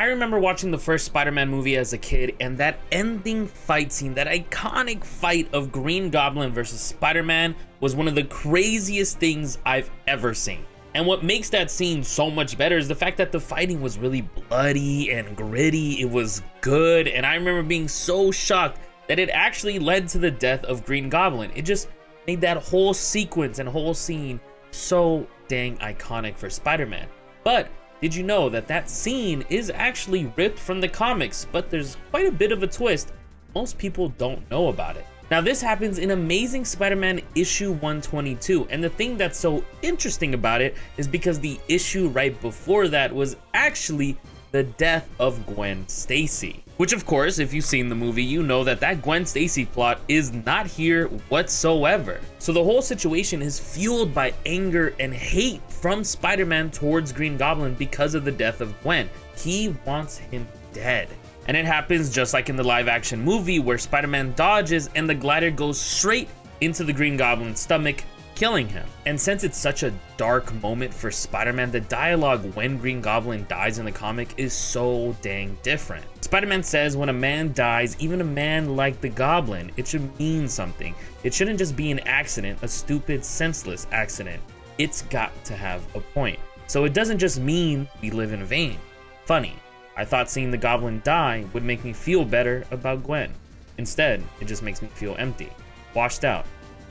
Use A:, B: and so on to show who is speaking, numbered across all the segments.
A: I remember watching the first Spider-Man movie as a kid, and that ending fight scene, that iconic fight of Green Goblin versus Spider-Man, was one of the craziest things I've ever seen. And what makes that scene so much better is the fact that the fighting was really bloody and gritty. It was good, and I remember being so shocked that it actually led to the death of Green Goblin. It just made that whole sequence and whole scene so dang iconic for Spider-Man. But did you know that that scene is actually ripped from the comics, but there's quite a bit of a twist. Most people don't know about it. Now this happens in Amazing Spider-Man issue 122, and the thing that's so interesting about it is because the issue right before that was actually the death of Gwen Stacy. Which of course, if you've seen the movie, you know that that Gwen Stacy plot is not here whatsoever. So the whole situation is fueled by anger and hate from Spider-Man towards Green Goblin because of the death of Gwen. He wants him dead. And it happens just like in the live action movie where Spider-Man dodges and the glider goes straight into the Green Goblin's stomach, killing him. And since it's such a dark moment for Spider-Man, the dialogue when Green Goblin dies in the comic is so dang different. Spider-Man says when a man dies, even a man like the Goblin, it should mean something. It shouldn't just be an accident, a stupid, senseless accident. It's got to have a point. So it doesn't just mean we live in vain. Funny. I thought seeing the Goblin die would make me feel better about Gwen. Instead, it just makes me feel empty, washed out,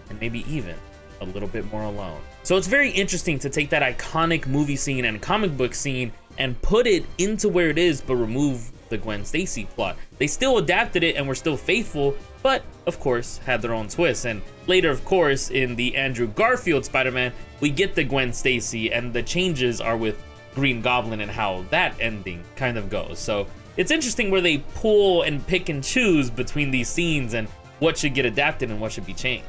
A: and maybe even a little bit more alone. So it's very interesting to take that iconic movie scene and comic book scene and put it into where it is, but remove the Gwen Stacy plot. They still adapted it and were still faithful, but of course had their own twists. And later, of course, in the Andrew Garfield Spider-Man, we get the Gwen Stacy, and the changes are with Green Goblin and how that ending kind of goes. So it's interesting where they pull and pick and choose between these scenes and what should get adapted and what should be changed.